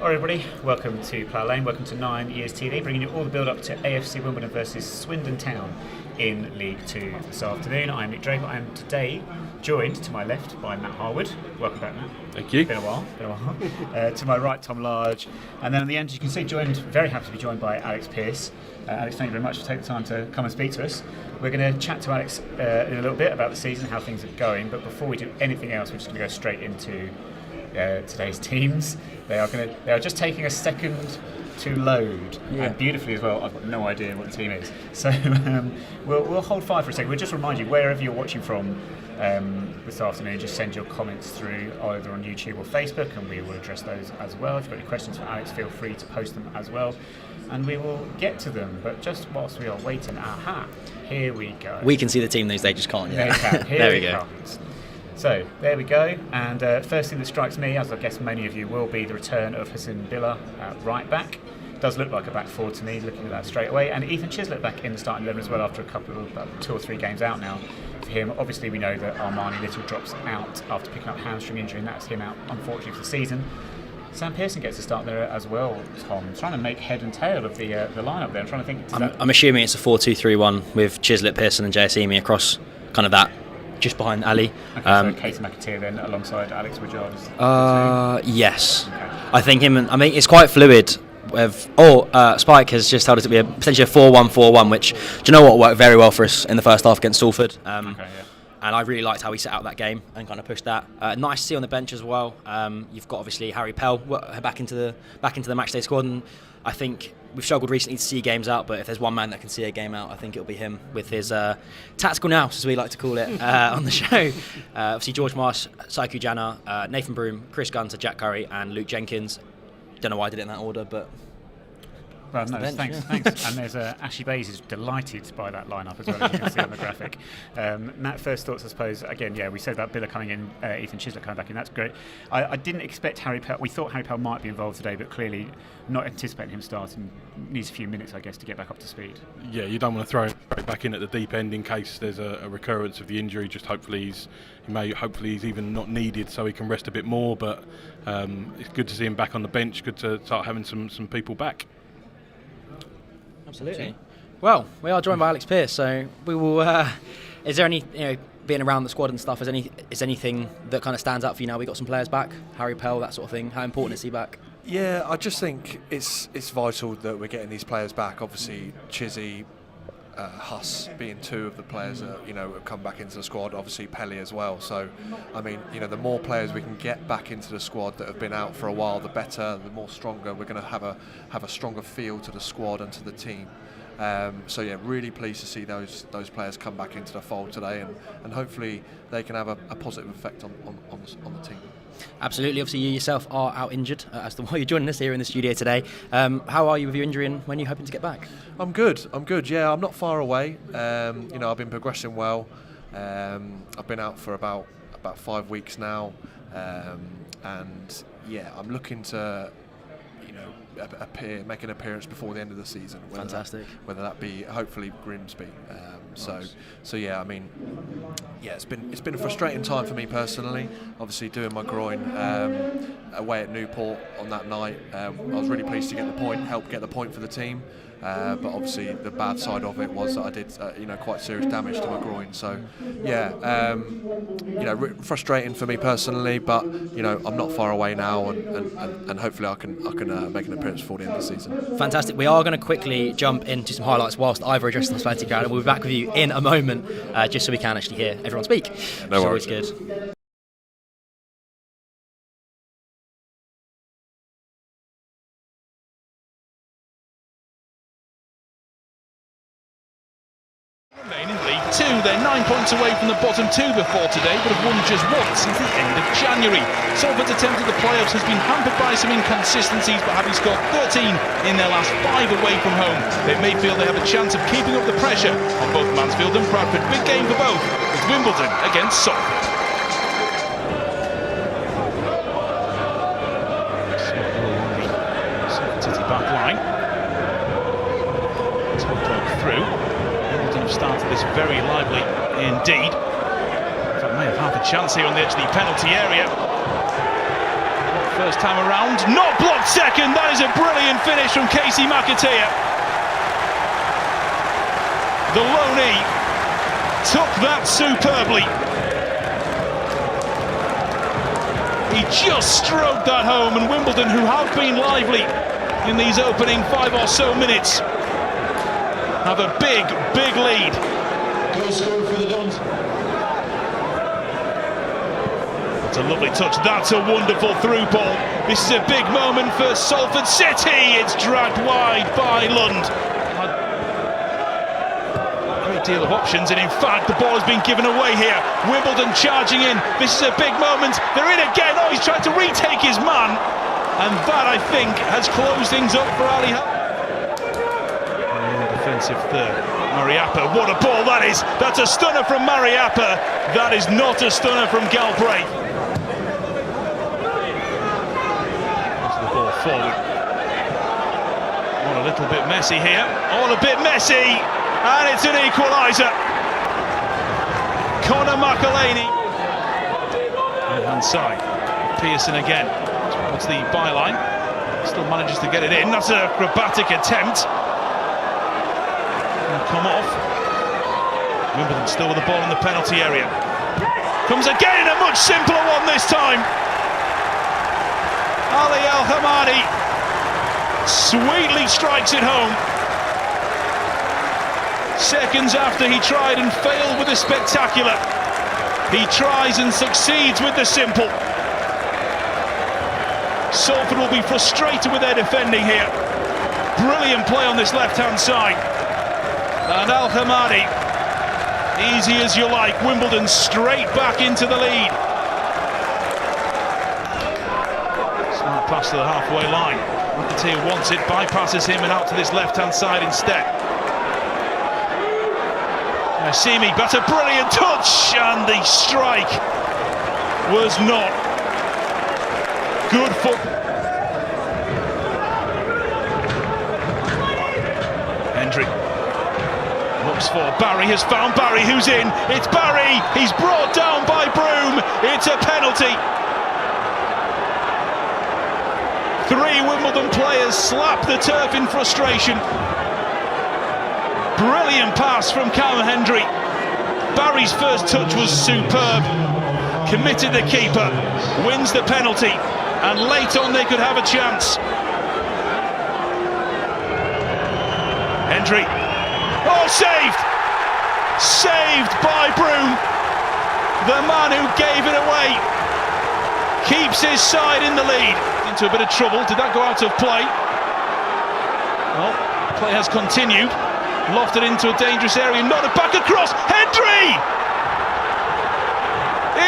Alright everybody, welcome to Plough Lane, welcome to 9yrsTV, bringing you all the build up to AFC Wimbledon versus Swindon Town in League 2 this afternoon. I'm Nick Draper. I am today joined to my left by Matt Harwood. Welcome back, Matt. Thank you. Been a while. To my right, Tom Large. And then at the end, you can see, very happy to be joined by Alex Pearce. Alex, thank you very much for taking the time to come and speak to us. We're going to chat to Alex in a little bit about the season, how things are going, but before we do anything else, we're just going to go straight into today's teams. They are just taking a second to load, and beautifully as well. I've got no idea what the team is, so we'll hold fire for a second. We'll just remind you, wherever you're watching from this afternoon, just send your comments through either on YouTube or Facebook, and we will address those as well. If you've got any questions for Alex, feel free to post them as well, and we will get to them. But just whilst we are waiting, here we go. We can see the team these days, just can't. Yeah. There we go. So, there we go, and first thing that strikes me, as I guess many of you will, be the return of Hassan Billah at right back. Does look like a back four to me, looking at that straight away, and Ethan Chislett back in the starting 11 as well after a couple of, about 2 or 3 games out now for him. Obviously we know that Armani Little drops out after picking up hamstring injury, and that's him out unfortunately for the season. Sam Pearson gets a start there as well, Tom. Trying to make head and tail of the lineup there. I'm trying to think. I'm assuming it's a 4-2-3-1 with Chislett, Pearson and JSEMI across kind of that, just behind Ali. Okay, so Katie McAteer then alongside Alex Woodard. Yes. Okay. I think it's quite fluid. Spike has just told us to be potentially a 4-1-4-1, which, do you know what, worked very well for us in the first half against Salford. And I really liked how he set out that game and kind of pushed that. Nice to see on the bench as well. You've got obviously Harry Pell back into the matchday squad, and I think we've struggled recently to see games out, but if there's one man that can see a game out, I think it'll be him with his tactical nous, as we like to call it, on the show. Obviously George Marsh, Saiku Jana, Nathan Broom, Chris Gunter, Jack Curry and Luke Jenkins. Don't know why I did it in that order, but... Well, no, thanks. And there's Ashley Bays is delighted by that lineup as well, as you can see on the graphic. Matt, first thoughts, I suppose. Again, we said about Billah coming in, Ethan Chislett coming back in. That's great. I didn't expect Harry Pell. We thought Harry Pell might be involved today, but clearly not anticipating him starting. Needs a few minutes, I guess, to get back up to speed. Yeah, you don't want to throw him back in at the deep end in case there's a recurrence of the injury. Just hopefully he's even not needed, so he can rest a bit more. But it's good to see him back on the bench. Good to start having some people back. Absolutely. Well, we are joined by Alex Pearce, so we will. Is there any, being around the squad and stuff? Is anything that kind of stands out for you now? We got some players back, Harry Pell, that sort of thing. How important is he back? Yeah, I just think it's vital that we're getting these players back. Obviously, Chizzy, Huss being 2 of the players that have come back into the squad. Obviously, Pelly as well. So, I mean, the more players we can get back into the squad that have been out for a while, the better. The more stronger we're going to have a stronger feel to the squad and to the team. So yeah, really pleased to see those players come back into the fold today, and hopefully they can have a positive effect on the team. Absolutely. Obviously, you yourself are out injured, as to why you're joining us here in the studio today. How are you with your injury, and when are you hoping to get back? I'm good. Yeah, I'm not far away. I've been progressing well. I've been out for about 5 weeks now, and yeah, I'm looking to make an appearance before the end of the season. Fantastic. Whether that be hopefully Grimsby. Nice. So yeah, I mean, yeah, it's been a frustrating time for me personally. Obviously, doing my groin away at Newport on that night, I was really pleased to help get the point for the team. But obviously, the bad side of it was that I did, quite serious damage to my groin. So, yeah, frustrating for me personally. But I'm not far away now, and hopefully I can make an appearance before the end of the season. Fantastic. We are going to quickly jump into some highlights whilst Ivor addresses the hospitality crowd, and we'll be back with you in a moment, just so we can actually hear everyone speak. No worries. Always good. Remain in League 2. They're 9 points away from the bottom 2 before today, but have won just once since the end of January. Salford's attempt at the playoffs has been hampered by some inconsistencies, but having scored 13 in their last 5 away from home, they may feel they have a chance of keeping up the pressure on both Mansfield and Bradford. Big game for both, with Wimbledon against Salford. Salford City back line. Through. Have started this very lively indeed. In fact, may have half a chance here on the edge of the penalty area. First time around, not blocked second. That is a brilliant finish from Casey McAteer. The loanee took that superbly. He just stroked that home, and Wimbledon, who have been lively in these opening 5 or so minutes, have a big, big lead. Goal scorer for the Dons. That's a lovely touch. That's a wonderful through ball. This is a big moment for Salford City. It's dragged wide by Lund. A great deal of options, and in fact, the ball has been given away here. Wimbledon charging in. This is a big moment. They're in again. Oh, he's trying to retake his man. And that, I think, has closed things up for Ali Hal. Defensive third. Mariappa, what a ball that is. That's a stunner from Mariappa. That is not a stunner from Galbraith. That's the ball forward. All a little bit messy here. All a bit messy. And it's an equaliser. Conor McElhaney. Right-hand side. Pearson again. What's the byline? Still manages to get it in. That's an acrobatic attempt. Come off. Wimbledon still with the ball in the penalty area. Comes again, a much simpler one this time. Ali El Hamadi sweetly strikes it home. Seconds after he tried and failed with the spectacular, he tries and succeeds with the simple. Salford will be frustrated with their defending here. Brilliant play on this left-hand side. And Al Hamadi, easy as you like. Wimbledon straight back into the lead. Smart pass to the halfway line. McAteer wants it, bypasses him and out to this left-hand side instead. Simi, that's a brilliant touch, and the strike was not good for Hendry. Looks for Barry, has found Barry, who's in. It's Barry, he's brought down by Broom. It's a penalty. 3 Wimbledon players slap the turf in frustration. Brilliant pass from Cam Hendry. Barry's first touch was superb. Committed the keeper, wins the penalty, and late on they could have a chance. Hendry. Oh, saved! Saved by Broom. The man who gave it away keeps his side in the lead. Into a bit of trouble. Did that go out of play? Well, play has continued. Lofted into a dangerous area. Not a back across. Hendry!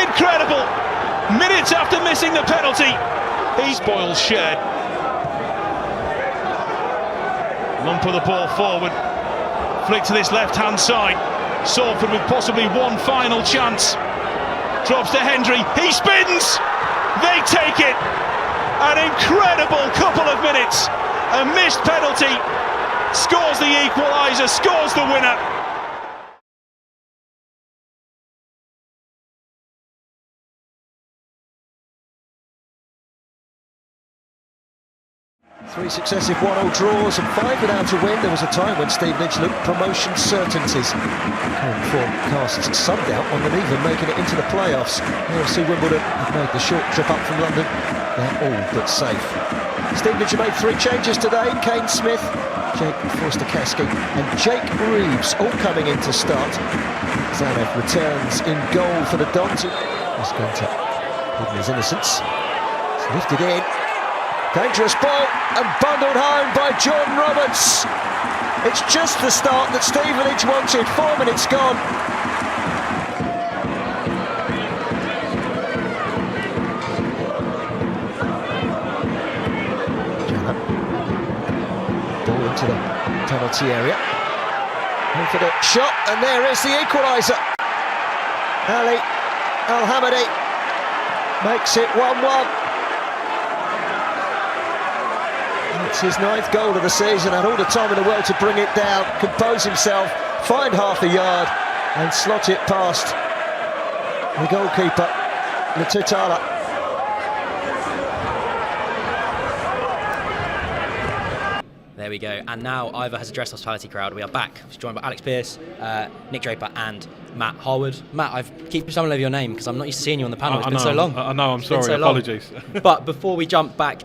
Incredible. Minutes after missing the penalty, he spoils shared. Lump of the ball forward. Flick to this left-hand side. Salford with possibly one final chance. Drops to Hendry. He spins. They take it. An incredible couple of minutes. A missed penalty. Scores the equaliser. Scores the winner. Three successive 1-0 draws and 5 without a win. There was a time when Steve Lynch looked promotion certainties. Current form casts some doubt on them even making it into the playoffs. AFC Wimbledon have made the short trip up from London. They're all but safe. Steve Lynch made 3 changes today. Kane Smith, Jake Forster-Keski and Jake Reeves all coming in to start. Zanev returns in goal for the Dons. He's going to hidden his innocence. It's lifted in. Dangerous ball and bundled home by Jordan Roberts. It's just the start that Steve Lynch wanted. 4 minutes gone. Ball into the penalty area. In for the shot, and there is the equaliser. Ali El Hamadi makes it 1-1. It's his 9th goal of the season, and all the time in the world to bring it down, compose himself, find half a yard and slot it past the goalkeeper, Latutala. There we go. And now Ivor has addressed hospitality crowd. We are back. She's joined by Alex Pearce, Nick Draper, and Matt Harwood. Matt, I've keep stumbling over your name because I'm not used to seeing you on the panel. It's been so long. I know. I'm sorry. Apologies. But before we jump back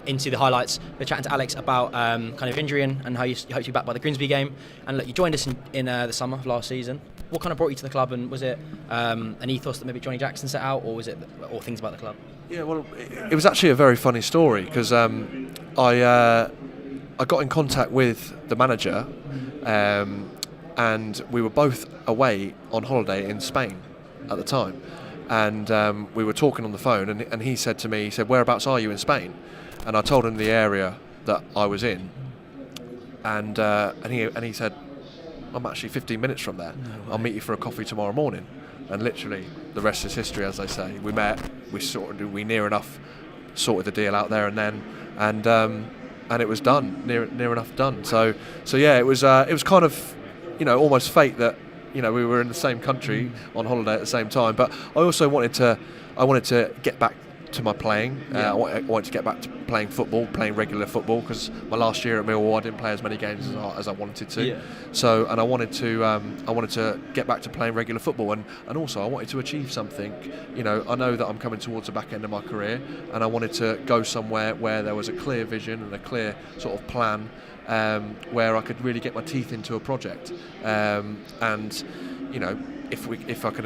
into the highlights, we're chatting to Alex about kind of injury and how you hope to be back by the Grimsby game. And look, you joined us in the summer of last season. What kind of brought you to the club, and was it an ethos that maybe Johnny Jackson set out, or was it all things about the club? Yeah, well, it was actually a very funny story because I got in contact with the manager, and we were both away on holiday in Spain at the time, and we were talking on the phone, and he said to me, "Whereabouts are you in Spain?" And I told him the area that I was in, and he said, "I'm actually 15 minutes from there. I'll meet you for a coffee tomorrow morning." And literally, the rest is history, as they say. We met, we near enough sorted the deal out there and then, and it was done, near enough done. So yeah, it was kind of, almost fate that, we were in the same country on holiday at the same time. But I also wanted to get back to my playing. I wanted to get back to playing football, playing regular football, because my last year at Millwall I didn't play as many games as I wanted to. Yeah. So, and I wanted to get back to playing regular football, and also I wanted to achieve something. I know that I'm coming towards the back end of my career, and I wanted to go somewhere where there was a clear vision and a clear sort of plan, where I could really get my teeth into a project, and if I could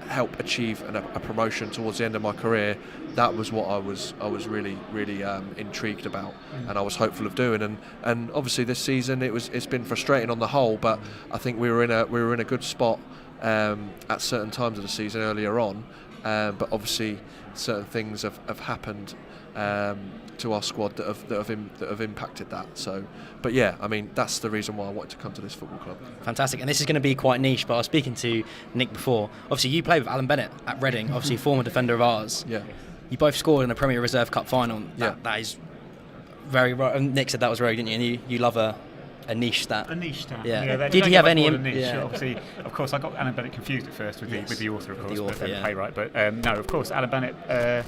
help achieve a promotion towards the end of my career, that was what I was really intrigued about, and I was hopeful of doing. And obviously this season it's been frustrating on the whole, but I think we were in a good spot at certain times of the season earlier on, but obviously certain things have happened to our squad that have impacted that. So, but yeah, I mean, that's the reason why I wanted to come to this football club. Fantastic. And this is going to be quite niche, but I was speaking to Nick before. Obviously, you played with Alan Bennett at Reading, obviously former defender of ours. Yeah. You both scored in a Premier Reserve Cup final. That is very right. And Nick said that was rogue, didn't you? And you love a niche stat. A niche stat. Yeah. Did he have any? Obviously, of course, I got Alan Bennett confused at first with the author, of course, but playwright. But no, of course, Alan Bennett.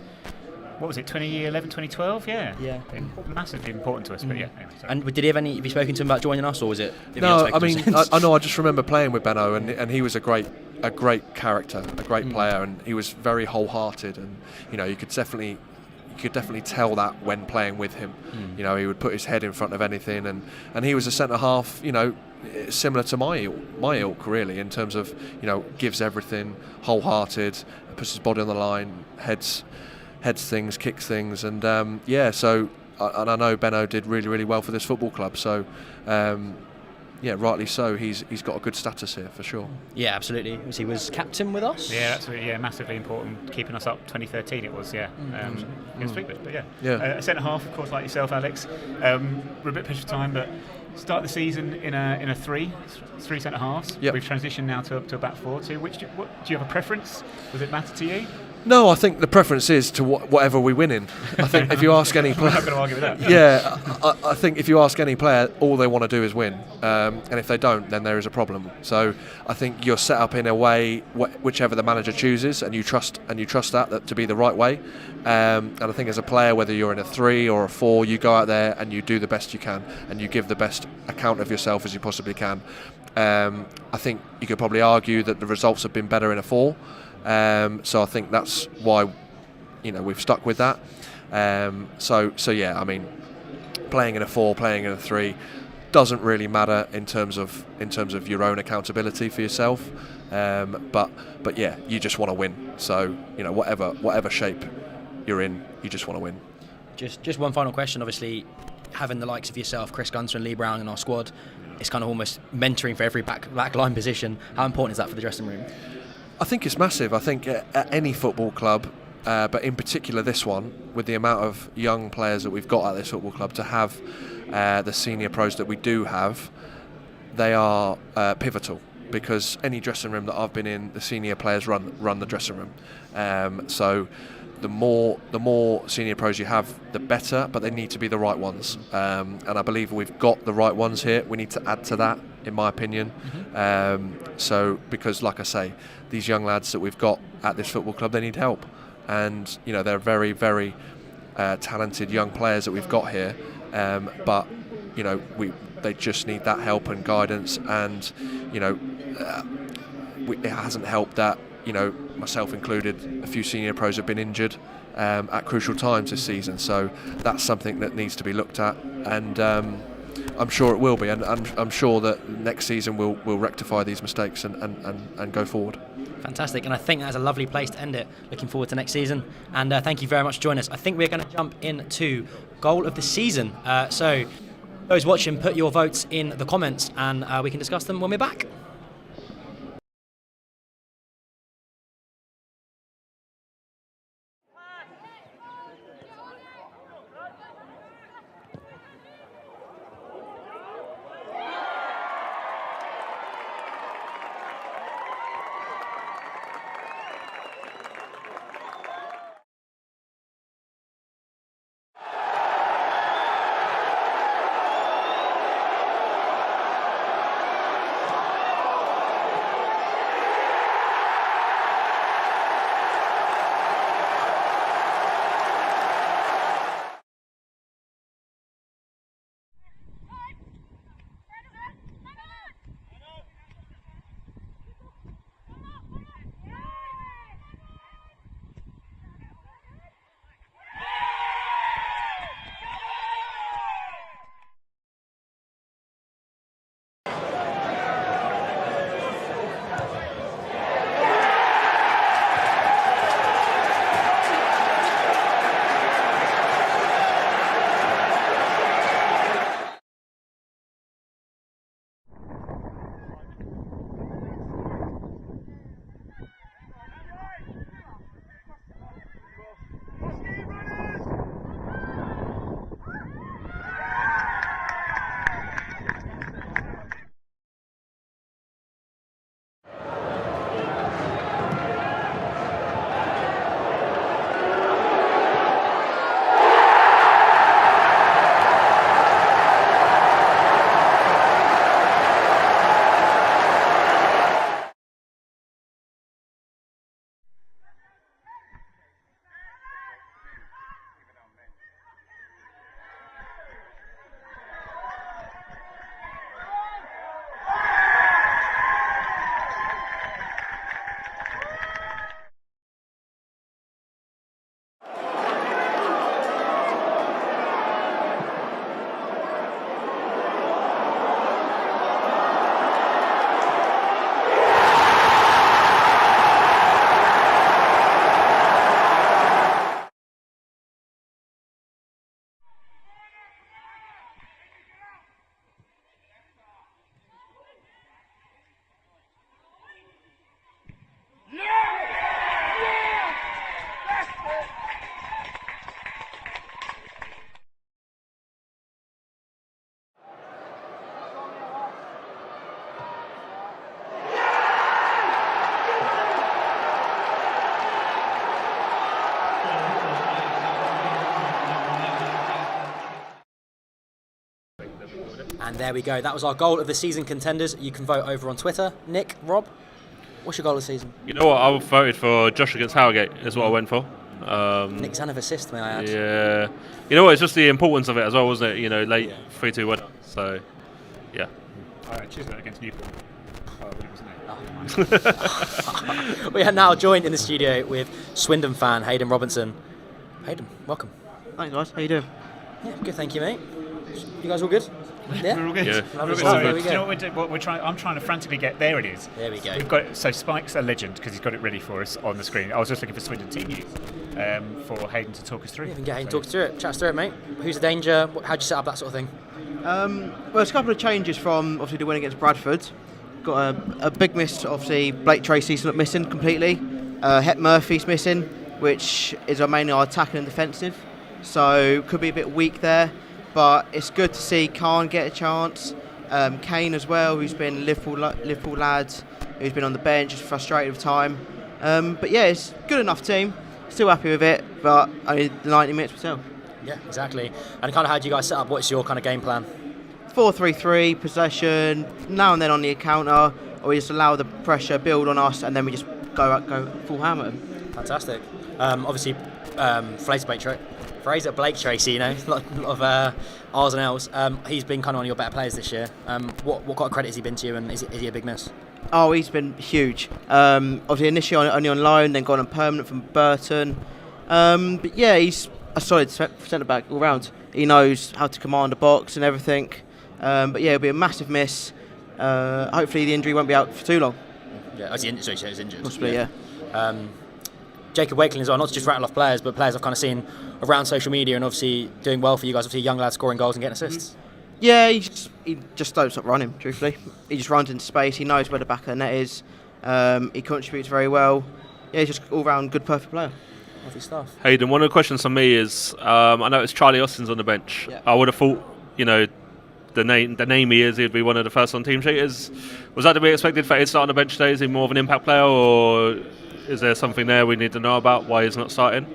What was it, 2011, 2012? Yeah. Massively important to us, but yeah. Anyway, and did he have any? Have you spoken to him about joining us, or was it? No, I mean, I know. I just remember playing with Benno, and he was a great character, a great player, and he was very wholehearted, and you could definitely tell that when playing with him. He would put his head in front of anything, and he was a centre half, similar to my ilk really, in terms of gives everything, wholehearted, puts his body on the line, heads things, kicks things, and so and I know Benno did really well for this football club, so rightly so, he's got a good status here for sure. Yeah, absolutely. He was captain with us. Yeah, absolutely. Yeah, massively important, keeping us up. 2013 it was. Yeah, against Fleetwood, but a centre half, of course, like yourself, Alex. We're a bit pushed for time, but start the season in a three centre halves. Yep. We've transitioned now to a back four. Do you have a preference? Does it matter to you? No, I think the preference is to whatever we win in. I think if you ask any player, I'm not going to argue with that. Yeah, I think if you ask any player, all they want to do is win, and if they don't, then there is a problem. So I think you're set up in a way whichever the manager chooses, and you trust that to be the right way. And I think as a player, whether you're in a 3 or a 4, you go out there and you do the best you can, and you give the best account of yourself as you possibly can. I think you could probably argue that the results have been better in a 4. So I think that's why we've stuck with that. So yeah, I mean, playing in a 4, playing in a 3 doesn't really matter in terms of your own accountability for yourself. But yeah, you just want to win. So whatever shape you're in, you just want to win. Just one final question. Obviously, having the likes of yourself, Chris Gunter and Lee Brown in our squad, it's kind of almost mentoring for every back line position. How important is that for the dressing room? I think it's massive. I think at any football club, but in particular this one, with the amount of young players that we've got at this football club, to have the senior pros that we do have, they are pivotal, because any dressing room that I've been in, the senior players run the dressing room. So the more senior pros you have, the better, but they need to be the right ones. And I believe we've got the right ones here. We need to add to that, in my opinion. So because, like I say, these young lads that we've got at this football club, they need help, and they're very talented young players that we've got here, but they just need that help and guidance, and it hasn't helped that myself included, a few senior pros have been injured at crucial times this season, so that's something that needs to be looked at, and I'm sure it will be, and I'm sure that next season we'll rectify these mistakes and go forward. Fantastic, and I think that's a lovely place to end it. Looking forward to next season, and thank you very much for joining us. I think we're going to jump into goal of the season. So those watching, put your votes in the comments, and we can discuss them when we're back. And there we go. That was our goal of the season contenders. You can vote over on Twitter. Nick, Rob, what's your goal of the season? You know what? I voted for Josh against Harrogate is what I went for. Nick Zanov assist, may I add? Yeah. You know what? It's just the importance of it as well, wasn't it? Late 3-2 win. So, yeah. Chisholm against Newport. We are now joined in the studio with Swindon fan Hayden Robinson. Hayden, welcome. Thanks, guys. How you doing? Yeah, good, thank you, mate. You guys all good? Yeah, we're all good. Yeah. Lovely. So, There we do you know go. what we're trying? I'm trying to frantically get. There it is. There we go. We've got so Spike's a legend because he's got it ready for us on the screen. I was just looking for Swindon team news for Hayden to talk us through. Yeah, we can get Hayden talk us through it. Chat us through it, mate. Who's the danger? How'd you set up that sort of thing? Well, there's a couple of changes from obviously the win against Bradford. Got a big miss, obviously. Blake Tracy's not missing completely. Het Murphy's missing, which is mainly our attacking and defensive. So could be a bit weak there. But it's good to see Khan get a chance. Kane as well, who's been Liverpool lad, who's been on the bench, is frustrated with time. But yeah, it's a good enough team. Still happy with it, but only the 90 minutes myself. Yeah, exactly. And kind of how do you guys set up? What's your kind of game plan? 4-3-3, possession, now and then on the counter, or we just allow the pressure build on us, and then we just go full hammer. Fantastic. Obviously, Flazerbait Fraser Blake Tracy, a lot of R's and L's. He's been kind of one of your better players this year. What kind of credit has he been to you, and is he a big miss? Oh, he's been huge. Obviously, initially only on loan, then gone on permanent from Burton. But yeah, he's a solid centre back all round. He knows how to command a box and everything. But yeah, it'll be a massive miss. Hopefully, the injury won't be out for too long. Yeah, he was injured. Possibly, yeah. Jacob Wakeling as well, not to just rattle off players, but players I've kind of seen around social media and obviously doing well for you guys. Obviously, a young lad scoring goals and getting assists. Yeah, he just don't stop running, truthfully. He just runs into space. He knows where the back of the net is. He contributes very well. Yeah, he's just all-round good, perfect player. Lovely stuff. Hayden, one of the questions from me is, I noticed Charlie Austin's on the bench. Yeah. I would have thought, the name he is, he'd be one of the first on team sheet. Was that to be expected for him to start on the bench today? Is he more of an impact player, or is there something there we need to know about why he's not starting?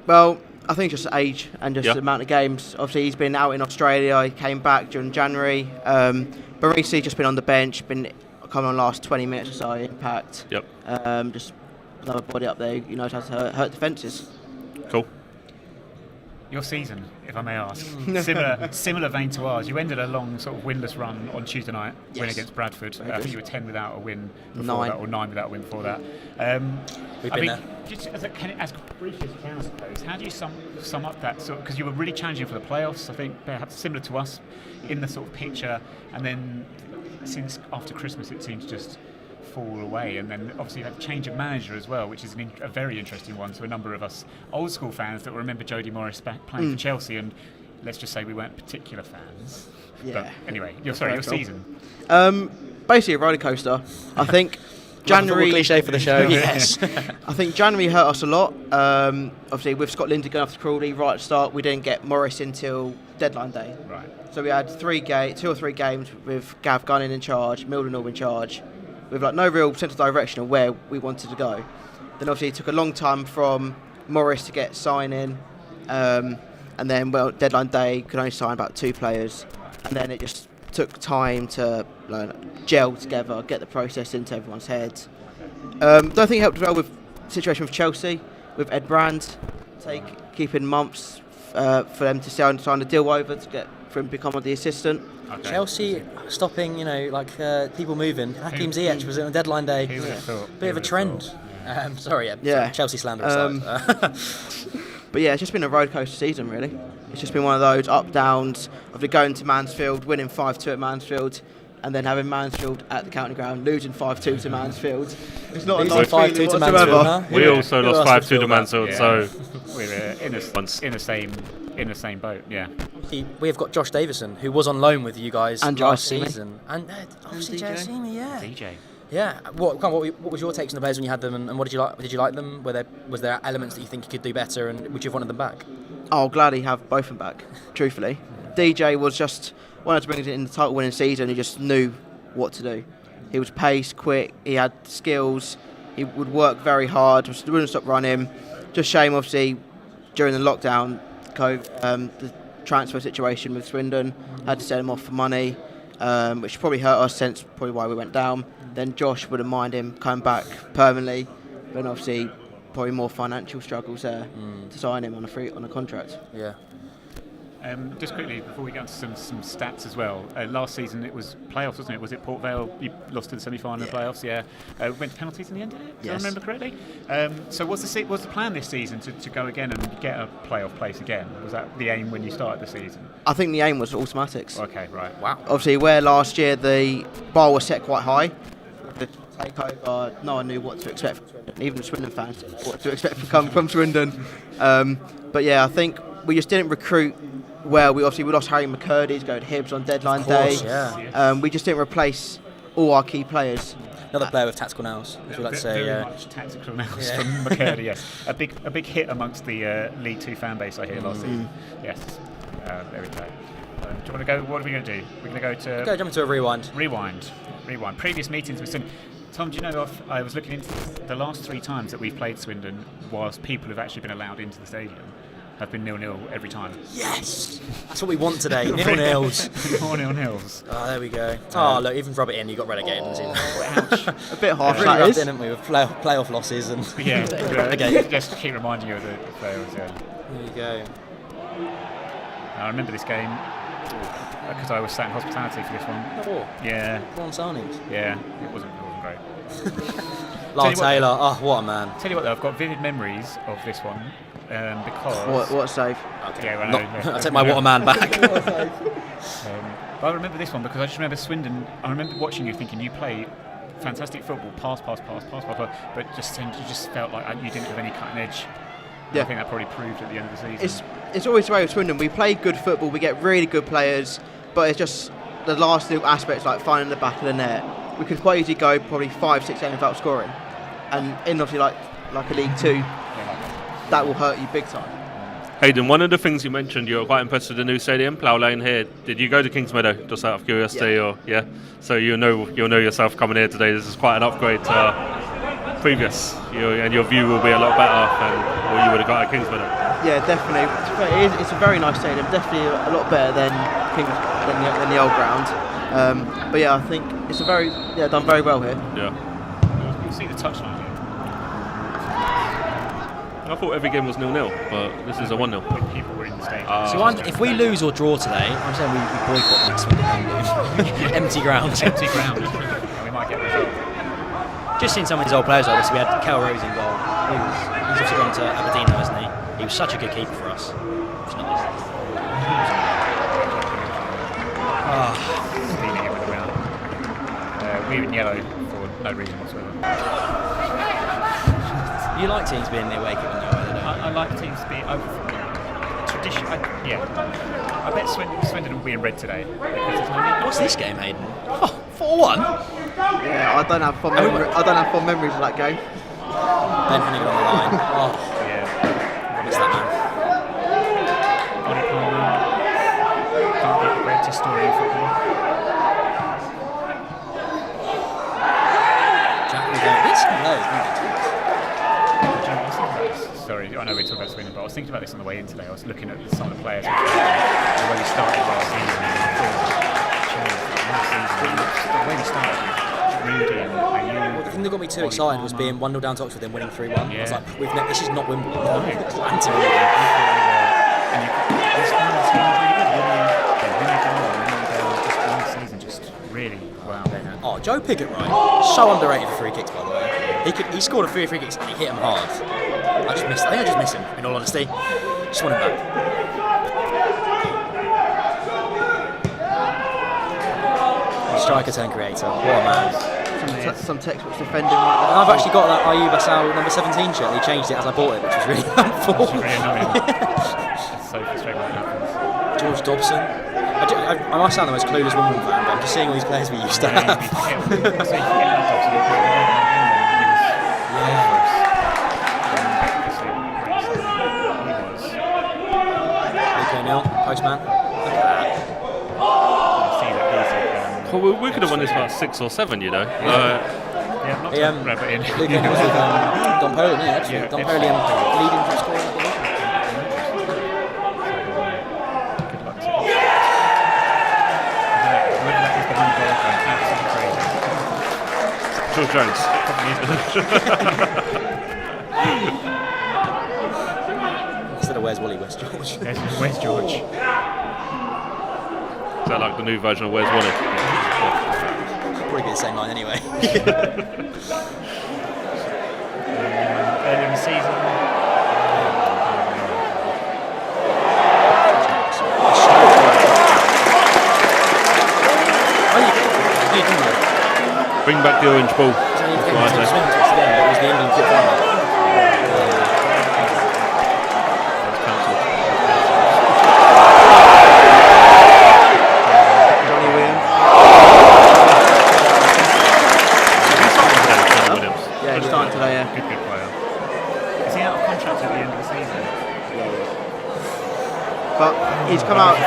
Well, I think just age and just the amount of games. Obviously, he's been out in Australia. He came back during January. Barisi's just been on the bench, been coming on last 20 minutes or so, impact. Yep. Just another body up there who knows how to hurt defences. Cool. Your season, if I may ask, similar vein to ours. You ended a long sort of winless run on Tuesday night, win against Bradford. I think you were 10 without a win before that, or 9 without a win before that. We've been there. Just as briefly as you can, I suppose, how do you sum up that sort? Because you were really challenging for the playoffs. I think perhaps similar to us in the sort of picture, and then since after Christmas it seems to just fall away, and then obviously you had a change of manager as well, which is a very interesting one to a number of us old school fans that will remember Jody Morris playing for Chelsea, and let's just say we weren't particular fans. Yeah. But anyway, your season. Basically a roller coaster. I think January cliche for the show. Yes. I think January hurt us a lot. Obviously with Scott Lindsay going off to Crawley right at the start, we didn't get Morris until deadline day. Right. So we had 2 or 3 games with Gav Gunning in charge, Mildenhall in charge, with like no real sense of direction of where we wanted to go. Then obviously it took a long time from Morris to get sign-in, and then deadline day could only sign about 2 players, and then it just took time to gel together, get the process into everyone's heads. Don't think it helped well with the situation with Chelsea, with Ed Brand keeping months for them to sign the deal over to get for him to become the assistant. Okay. Chelsea stopping, people moving. Hakim Ziyech was on deadline day. Bit of a trend. Sorry, Chelsea slander aside. But yeah, it's just been a rollercoaster season, really. It's just been one of those up downs of going to Mansfield, winning 5-2 at Mansfield, and then having Mansfield at the county ground, losing 5-2 to Mansfield. It's not a nice feeling whatsoever. We also lost 5-2 to Mansfield, so we're in the same boat. Yeah. We have got Josh Davison, who was on loan with you guys and last season, and obviously Jairzinho, DJ. Yeah. What was your takes on the players when you had them, and what did you like? Did you like them? Was there elements that you think you could do better, and would you have wanted them back? Oh, gladly have both of them back. Truthfully, DJ was just wanted to bring it in the title-winning season. He just knew what to do. He was paced, quick. He had skills. He would work very hard. Wouldn't stop running. Just shame, obviously, during the lockdown, the transfer situation with Swindon had to send him off for money, which probably hurt us. Since probably why we went down. Then Josh wouldn't mind him coming back permanently, but obviously probably more financial struggles there to sign him on a contract. Yeah. Just quickly before we get into some stats as well. Last season it was playoffs, wasn't it? Was it Port Vale? You lost to the semi-final playoffs. Yeah. Went to penalties in the end, did it? Yes. If I remember correctly. So what's the plan this season to go again and get a playoff place again? Was that the aim when you started the season? I think the aim was automatics. Okay, right. Wow. Obviously, where last year the bar was set quite high. The takeover, no one knew what to expect from Swindon. Even the Swindon fans didn't know what to expect from Swindon. But yeah, I think we just didn't recruit well. We lost Harry McCurdy to go to Hibs on deadline day. Yeah. We just didn't replace all our key players. Another player with tactical nails, as we like to say. Very much tactical nails from McCurdy. Yes, a big hit amongst the League 2 fan base. I hear last season. Yes. There we go. Do you want to go? What are we going to do? We're going to go to. Jump into a rewind. Rewind. Previous meetings with Swindon. Tom, do you know I was looking into the last 3 times that we've played Swindon, whilst people have actually been allowed into the stadium, have been 0-0 every time. Yes! That's what we want today. 0-0s. 0-0s. Oh, there we go. Oh, look, even rub it in, you got relegated. Ouch. A bit harsh, that that is. Didn't we? With playoff losses and. Yeah. Okay. Just keep reminding you of the players. Yeah. There you go. I remember this game because I was sat in hospitality for this one. Oh. Yeah. One signings. Yeah, it wasn't great. Lyle Taylor, oh, what a man. Tell you what though, I've got vivid memories of this one because... What a save. Okay. Yeah, well, no, I'll take my what a man back. But I remember this one because I just remember Swindon. I remember watching you thinking you play fantastic football, pass, but you just felt like you didn't have any cutting edge. Yeah. I think that probably proved at the end of the season. It's always the way with Swindon. We play good football, we get really good players, but it's just the last little aspects like finding the back of the net. We could quite easily go probably 5-6 games without scoring, and in obviously like a League Two, that will hurt you big time. Hayden, one of the things you mentioned, you were quite impressed with the new stadium, Plough Lane here. Did you go to Kingsmeadow, just out of curiosity, or So you'll know yourself coming here today. This is quite an upgrade to previous, and your view will be a lot better than what you would have got at Kingsmeadow. Yeah, definitely. It's a very nice stadium. Definitely a lot better than the old ground. But yeah, I think it's done very well here. Yeah. You'll see the touchline here. I thought every game was 0-0, but this is a 1-0. When people were in the stadium. So if we lose or draw today, I'm saying we boycott next Swindon game. Empty ground. Empty ground. And we might get a result. Just seen some of these old players, obviously. We had Kel Rose in goal. He's also gone to Aberdeen now, hasn't he? He was such a good keeper for us. It's not this. Stealing it with the round. We were in yellow for no reason whatsoever. You like teams being the away kit when they're away, don't you? I like teams to be tradition. I bet Swindon will be in red today. What's this game, Hayden? Oh, 4-1? Yeah, I don't have fond memories of that game. Ben Hennigan on the line. Oh, Yeah. what's that, man? Bonnie Palmer. Can't be the greatest story in football. Jack will go, this low, Sorry, I know we talked about Swindon, but I was thinking about this on the way in today. I was looking at some of the players, the way we started last season, and I thought, the way we started with Rudy and Well, the thing that got me too excited was being 1-0 down to Oxford, then winning 3-1. I was like, this is not Wimbledon. It's anti-Wimbledon. And this was really good. Just really, wow. Oh, Joe Pickett, right? So underrated for free kicks, by the way. He scored a free kicks and he hit him hard. I think I just miss him, in all honesty. Just want him back. Striker turn creator. What a man. Some textbooks defending right there. And I've actually got that Ayub Assal number 17 shirt. He changed it as I bought it, which was really helpful. It's really annoying. It's so frustrating when that happens. George Dobson. I must sound the most clueless Wimbledon fan, but I'm just seeing all these players we used to have. Postman. Well, we could have won this about 6 or 7, you know. Not to rub it in. Luke Henry was with Don Poli, actually. Don Poli leading top scorer in the division. Good luck to him. Whether that is the one goal going absolutely crazy. Instead of Where's Wally, Where's George? Where's George? Is that like the new version of Where's Wally? Probably be the same line anyway. Early in the season. Bring back the orange ball. It was the England Cup final. Good player. Is he out of contract at the end of the season? But he's come out.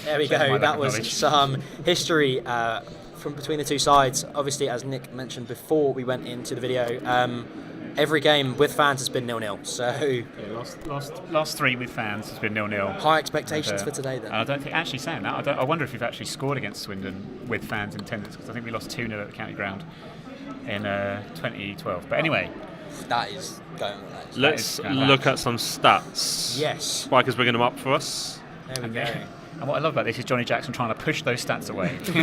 There we go. That was some history from between the two sides. Obviously, as Nick mentioned before we went into the video, every game with fans has been 0-0. So last 3 with fans has been 0-0. High expectations for today then. And I don't think, actually saying that, I wonder if we've actually scored against Swindon with fans in attendance, because I think we lost 2-0 at the county ground in 2012. But anyway, that is going on. Let's look at some stats. Yes. Spike bringing them up for us. There we go. And what I love about this is Johnny Jackson trying to push those stats away. Look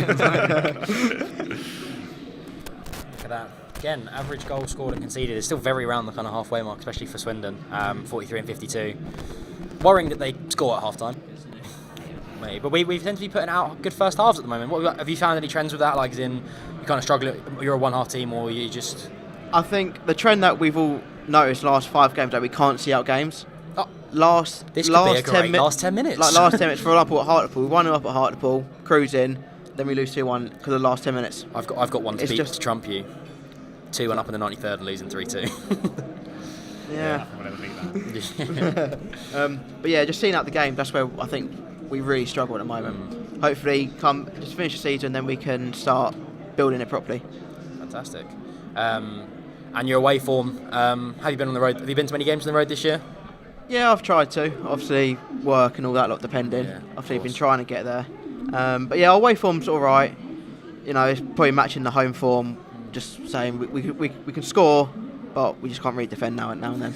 at that. Again, average goal scored and conceded is still very around the kind of halfway mark, especially for Swindon. 43 and 52. Worrying that they score at half time. Maybe. But we tend to be putting out good first halves at the moment. Have you found any trends with that? Like, as in, you kind of struggle, you're a one-half team, or you just... I think the trend that we've all noticed the last 5 games that we can't see out games. Last 10 minutes. Like last 10 minutes, for example, at Hartlepool. We 1-0 up at Hartlepool, cruising, then we lose 2-1 because of the last 10 minutes. I've got one to beat to trump you. 2-1 up in the 93rd and losing 3-2. Yeah. We'll never beat that. But yeah, just seeing out the game, that's where I think we really struggle at the moment. Hopefully, just finish the season, then we can start building it properly. Fantastic. And your away form, have you been on the road? Have you been to many games on the road this year? Yeah, I've tried to. Obviously, work and all that lot depending. Yeah, Obviously, been trying to get there. But yeah, our away form's all right. You know, it's probably matching the home form. Just saying we can score, but we just can't really defend now and then.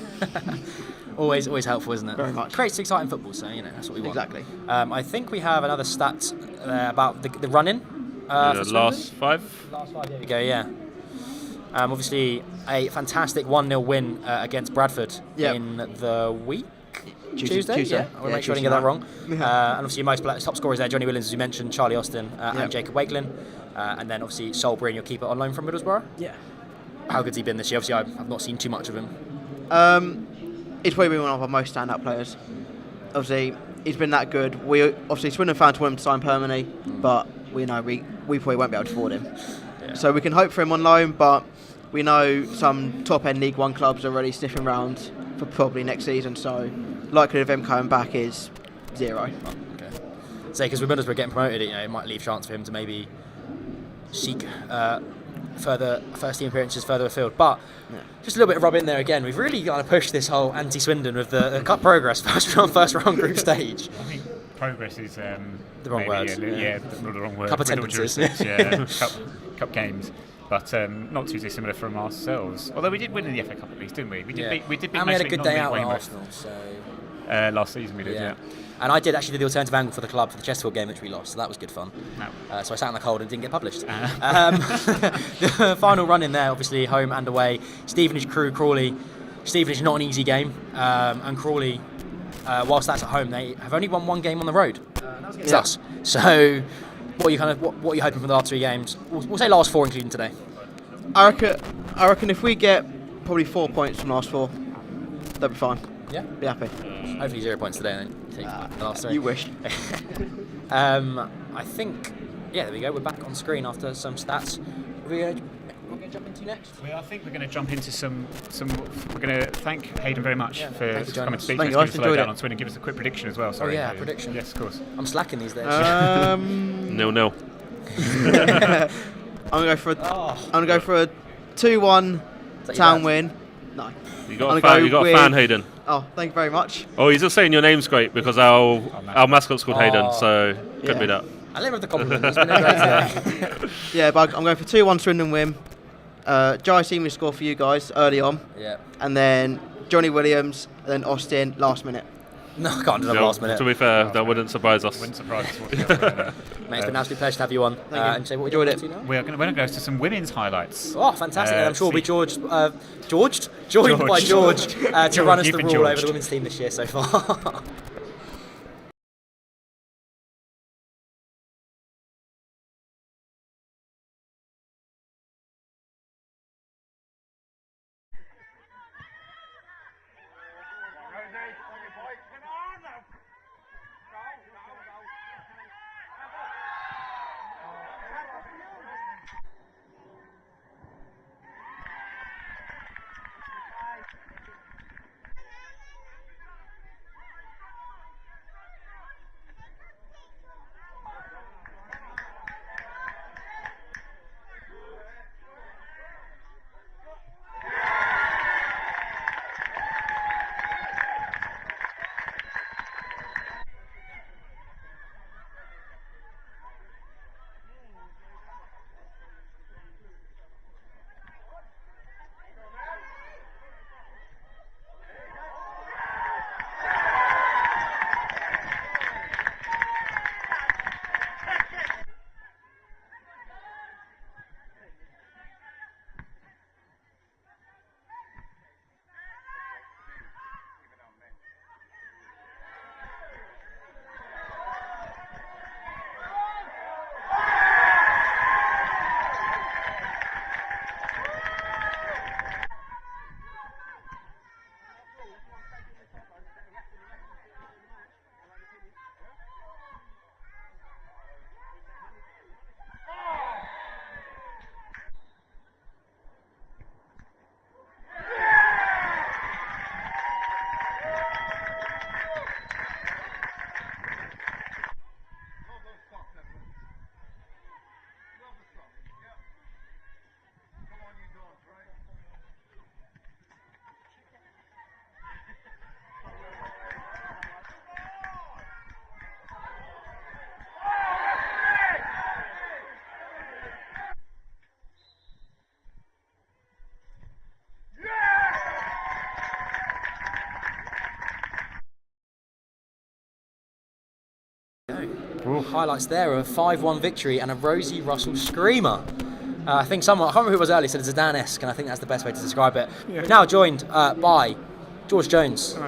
always helpful, isn't it? Very much. Creates exciting football, so that's what we want. Exactly. I think we have another stat about the run-in. Last 5. Last 5. There we go. Yeah. Obviously, a fantastic 1-0 win against Bradford in the week. Tuesday. Yeah, I want to make sure I didn't get that wrong. And obviously, your top scorers there: Johnny Williams, as you mentioned, Charlie Austin, and Jacob Wakelin. And then obviously Solbury, and your keeper on loan from Middlesbrough. Yeah. How good's he been this year? Obviously, I've not seen too much of him. He's probably been one of our most standout players. Obviously, he's been that good. We obviously Swindon fans want him to sign permanently, but we know we probably won't be able to afford him. Yeah. So we can hope for him on loan, but we know some top-end League One clubs are already sniffing around for probably next season. So likelihood of him coming back is 0. Okay. So because Middlesbrough getting promoted, it might leave chance for him to maybe seek further first-team appearances further afield. But just a little bit of rub in there again. We've really got to push this whole anti-Swindon with the cup progress first round group stage. I think progress is the wrong word. Yeah, not the wrong word. Cup attendances. Cup games. But not too dissimilar from ourselves. Although we did win in the FA Cup at least, didn't we? We did beat and we had a good day out at Arsenal. So. Last season we did, yeah. And I did actually do the alternative angle for the club for the Chesterfield game, which we lost, so that was good fun. No. So I sat in the cold and didn't get published. The final run in there, obviously home and away. Stevenage, Crewe, Crawley. Stevenage not an easy game, and Crawley, whilst that's at home, they have only won 1 game on the road. It's us. So, what are you hoping for the last 3 games? We'll say last 4, including today. I reckon if we get probably 4 points from last 4, that'll be fine. Yeah, be happy. Hopefully 0 points today then. The last 3. You wish. I think, there we go. We're back on screen after some stats. We're going to jump into next. I think we're going to jump into some. We're going to thank Hayden very much for coming to speak to us. Give us a lowdown on Swindon. Give us a quick prediction as well. Sorry. Prediction. Yes, of course. I'm slacking these days. 0-0. I'm gonna go for a 2-1 Town win. No. You got a fan, Hayden. Oh, thank you very much. Oh, he's just saying your name's great because our mascot's called Hayden, so could be that. I live with the compliment. It's been a great day. Yeah, but I'm going for 2-1 Swindon win. Jai Seaman score for you guys early on. Yeah. And then Johnny Williams, and then Austin last minute. No, I can't do the last minute. To be fair, that wouldn't surprise us. Wouldn't surprise us. Mate, it's been an absolute pleasure to have you on. And say what enjoyed it. We're going to go to some women's highlights. Oh, fantastic! And I'm sure we'll be joined by George to run us the rule over the women's team this year so far. Highlights there of a 5-1 victory and a Rosie Russell screamer. I think someone, I can't remember who it was earlier, said it's Zidane-esque, and I think that's the best way to describe it. Yeah. Now joined by George Jones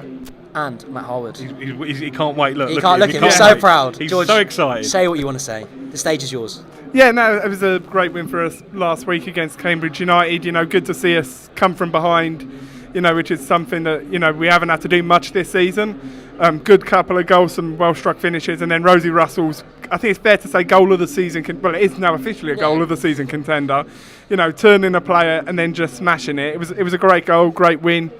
and Matt Harwood. He can't wait. Look, he can't look at him. He's so proud. He's George, so excited. Say what you want to say. The stage is yours. Yeah, no, it was a great win for us last week against Cambridge United. You know, good to see us come from behind, you know, which is something that, you know, we haven't had to do much this season. Good couple of goals, some well-struck finishes, and then Rosie Russell's, I think it's fair to say, goal of the season, well, it is now officially a goal of the season contender. You know, turning a player and then just smashing it. It was a great goal, great win.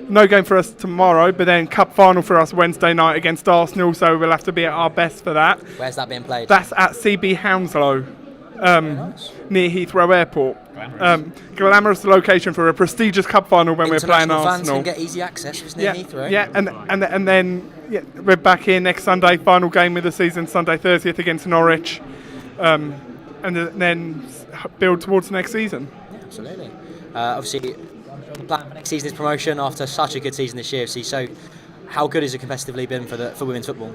No game for us tomorrow, but then cup final for us Wednesday night against Arsenal, so we'll have to be at our best for that. Where's that being played? That's at CB Hounslow, near Heathrow Airport. Glamorous location for a prestigious cup final when we're playing Arsenal. Fans can get easy access. It's near Heathrow. Yeah, and then we're back here next Sunday, final game of the season, Sunday 30th against Norwich, and then build towards next season. Yeah, absolutely. Obviously, the plan for next season is promotion after such a good season this year. So, how good has it competitively been for women's football?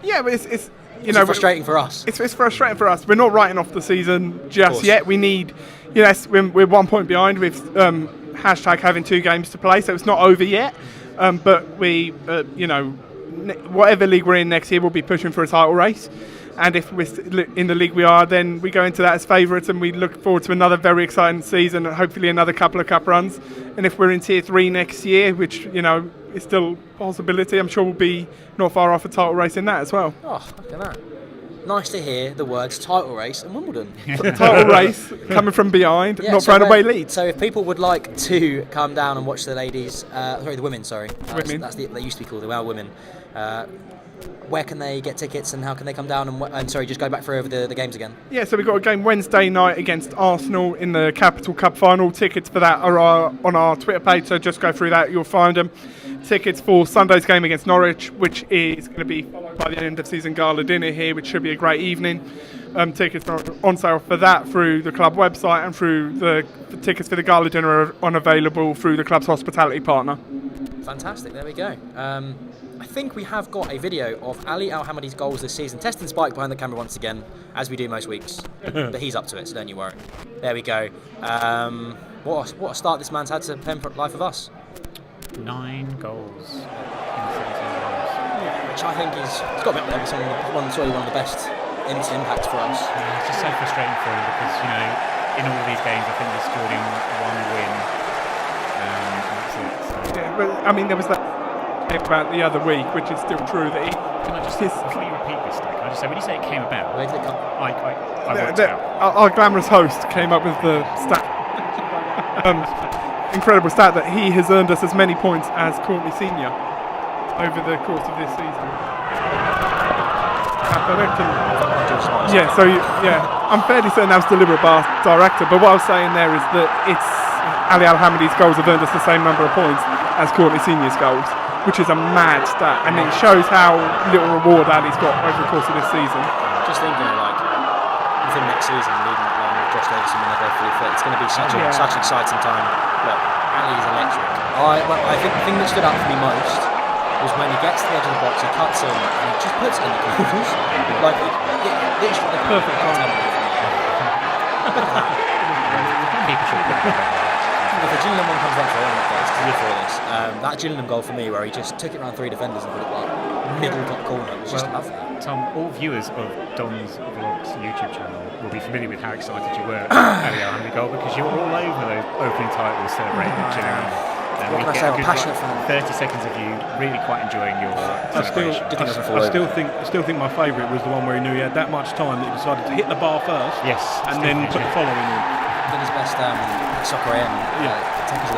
Yeah, but it's frustrating for us. It's frustrating for us. We're not writing off the season just yet. We need, we're 1 point behind with hashtag having 2 games to play, so it's not over yet. But we, whatever league we're in next year, we'll be pushing for a title race. And if we're in the league we are, then we go into that as favourites, and we look forward to another very exciting season and hopefully another couple of cup runs. And if we're in Tier 3 next year, which, is still a possibility, I'm sure we'll be not far off a title race in that as well. Oh, look at that. Nice to hear the words title race and Wimbledon. Title race, coming from behind, not throwing away leads. So if people would like to come down and watch the ladies, the women, women. They used to be called, they were women. Where can they get tickets and how can they come down and just go back through over the games again? Yeah, so we've got a game Wednesday night against Arsenal in the Capital Cup final. Tickets for that are on our Twitter page, so just go through that, you'll find them. Tickets for Sunday's game against Norwich, which is going to be followed by the end of season gala dinner here, which should be a great evening. Tickets are on sale for that through the club website, and through the tickets for the gala dinner are unavailable through the club's hospitality partner. Fantastic, there we go. I think we have got a video of Ali Al-Hamadi's goals this season. Testing Spike behind the camera once again, as we do most weeks. But he's up to it, so don't you worry. There we go. What a start this man's had to pamper life of us. 9 goals in 17 games. Which I think he's got to be one of the best impacts for us. Yeah, it's just so frustrating for him because, in all of these games, I think he scored in 1 win. That's it. So. Yeah, but there was that about the other week, which is still true, that Can I just, before you repeat this, can I just say, when you say it came about, where did it come? I worked out. Our glamorous host came up with the stat, incredible stat, that he has earned us as many points as Courtney Senior over the course of this season. I'm fairly certain that was deliberate by our director, but what I was saying there is that it's Ali Al-Hamadi's goals have earned us the same number of points as Courtney Senior's goals, which is a mad stat, and it shows how little reward Ali's got over the course of this season. Just thinking, within next season, leading that line with Josh Davison when they're both fully fit, it's going to be such an exciting time. Look, Ali's electric. I think the thing that stood out for me most was when he gets to the edge of the box, he cuts in, and he just puts it in the corners. Literally the perfect time. Look at that. If a Gillingham one comes back for it's to live for this. That Gillingham goal for me, where he just took it around 3 defenders and put it middle top corner, it was just lovely. Tom, all viewers of Don's Vlogs YouTube channel will be familiar with how excited you were at Ali Al-Hamadi goal, because you were all over those opening titles celebrating Gillingham. And we get a good 30 seconds of you really quite enjoying your celebration. I still think my favourite was the one where he knew he had that much time that he decided to hit the bar first, and then put the following in. Did his best soccer AM.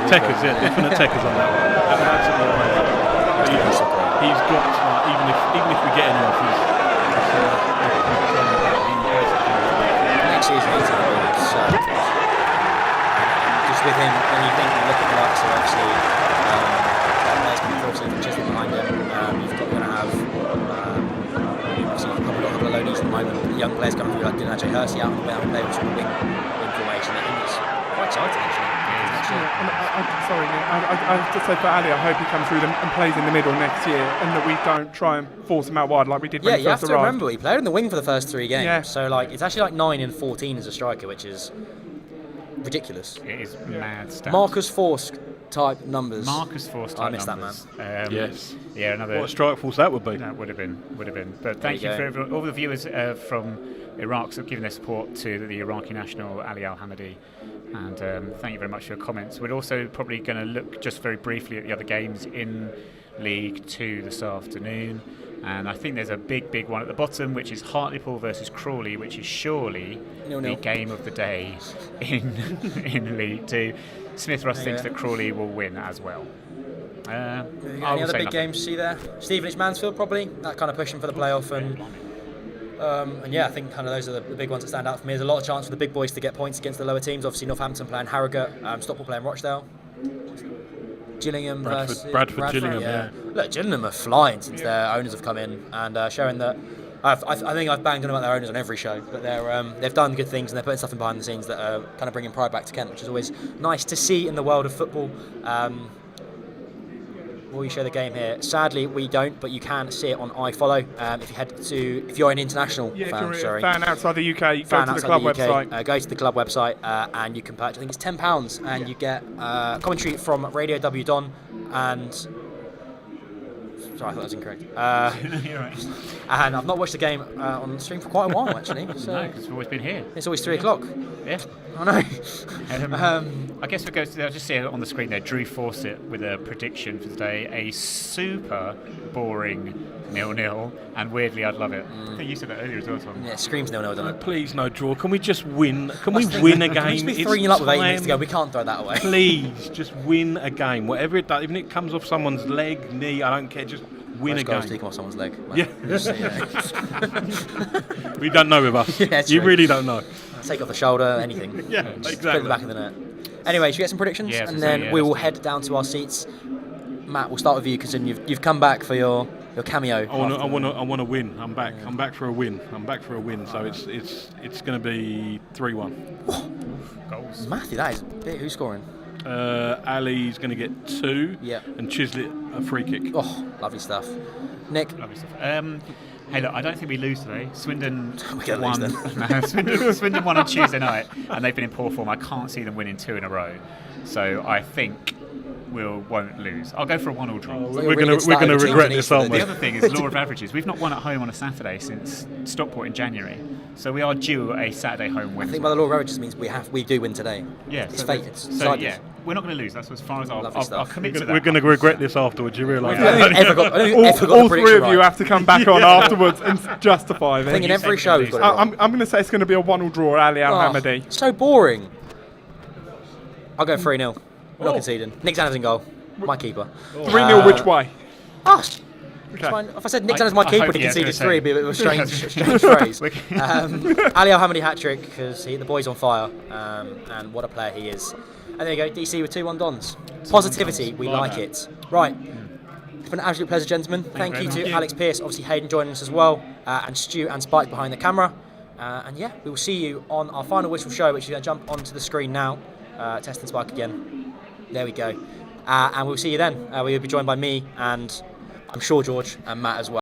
Techers, definite techers on that one. That was absolutely amazing. He's got, even if we get any off, next season he's going to be so good. Just with him, when you look at the likes of obviously players coming through from Chisholm behind him, you've going to have obviously a couple of the low knees at the moment, the young players coming through like Dinaje Hersey out and play with sort of wing formation. I think it's quite exciting actually. next year. Sorry, Nick. I have to say for Ali, I hope he comes through and plays in the middle next year, and that we don't try and force him out wide like we did when he you first have to arrived. remember he played in the wing for the first 3 games. Yeah. So like it's actually like 9 in 14 as a striker, which is ridiculous. It is mad stuff. Marcus Forsk type numbers. Marcus Force type I missed numbers. Yes. Yeah, another. What a strike force that would be. That would have been. But thank you you for everyone, all the viewers from Iraq for giving their support to the Iraqi national Ali Al Hamadi, and thank you very much for your comments. We're also probably going to look just very briefly at the other games in League 2 this afternoon, and I think there's a big one at the bottom, which is Hartlepool versus Crawley, which is surely 0-0. the game of the day in League 2. Smith Ross thinks that Crawley will win as well. Any other big games you see there? Stevenage Mansfield probably, that kind of pushing for the playoff, and yeah, I think kind of those are the big ones that stand out for me. There's a lot of chance for the big boys to get points against the lower teams. Obviously Northampton playing Harrogate, Stockport playing Rochdale, Gillingham versus Bradford Gillingham, yeah. Look, Gillingham are flying since their owners have come in and showing that. I think I've banged on about their owners on every show, but they've done good things and they're putting stuff in behind the scenes that are kind of bringing pride back to Kent, which is always nice to see in the world of football. Will you show the game here? Sadly, we don't, but you can see it on iFollow. If you're an international fan, fan outside the UK, go to the club website. Go to the club website and you can purchase. I think it's £10, and you get commentary from Radio W Don and. Sorry, I thought that was incorrect. You're right. And I've not watched the game on stream for quite a while actually. So No, because we've always been here. it's always 3 o'clock. Yeah. I know. I guess I'll just see it on the screen there. Drew Fawcett with a prediction for today. A super boring 0-0, and weirdly, I'd love it. I think you said that earlier as well, Tom. Yeah, it screams 0-0, doesn't it? Please, no draw. Can we just win? Can we win a game? Can we just be 3-0 up with 8 minutes to go? We can't throw that away. Please, just win a game. Whatever it does, even if it comes off someone's leg, knee, I don't care. Just win a game. Take off someone's leg. Yeah. We don't know with us. Yeah, you true. really don't know. Take off the shoulder, anything. Yeah, Just exactly. put it in the back of the net. Anyway, should we get some predictions? Yeah, and then we will head down to our seats. Matt, we'll start with you because you've come back for your cameo. I want to win. I'm back. I'm back for a win. So it's going to be 3-1. Goals. Matthew, that is big. Who's scoring? Ali's going to get 2. Yeah. And Chislett a free kick. Oh, lovely stuff. Nick. Lovely stuff. Hey, look, I don't think we lose today. Swindon We're gonna won. lose then. No, Swindon won on Tuesday night, and they've been in poor form. I can't see them winning 2 in a row. So I think we won't lose. I'll go for a 1-1 draw. We're going to regret this, aren't we? The other thing is law of averages. We've not won at home on a Saturday since Stockport in January. So we are due a Saturday home win. I think by the law of averages means we do win today. Yeah, it's so fate. It's so decided. yeah, we're not going to lose. That's as far as I'll stuff. commit to that. We're going to regret this afterwards. You realise I don't think that? ever got All the 3 prediction of you right. have to come back on afterwards and justify I think in this. every show we've got it wrong. I'm going to say it's going to be a 1-1 draw, Ali Al Hamadi. So boring. I'll go 3-0. We're not conceding. Nick Zanner's in goal. My keeper. 3-0 which way? It's Okay. fine. If I said Nick Zanner's my I keeper hope- and he yeah, I was conceded gonna 3, it'd be a bit of a strange phrase. Ali Al Hamadi hat-trick because the boy's on fire and what a player he is. And there you go, DC with 2-1 Dons. Positivity, we like it. Right. It's been an absolute pleasure, gentlemen. Thank you to Alex Pearce, obviously Hayden joining us as well, and Stu and Spike behind the camera. And yeah, we will see you on our final whistle show, which is going to jump onto the screen now. Testing Spike again. There we go. And we'll see you then. We will be joined by me and I'm sure George and Matt as well.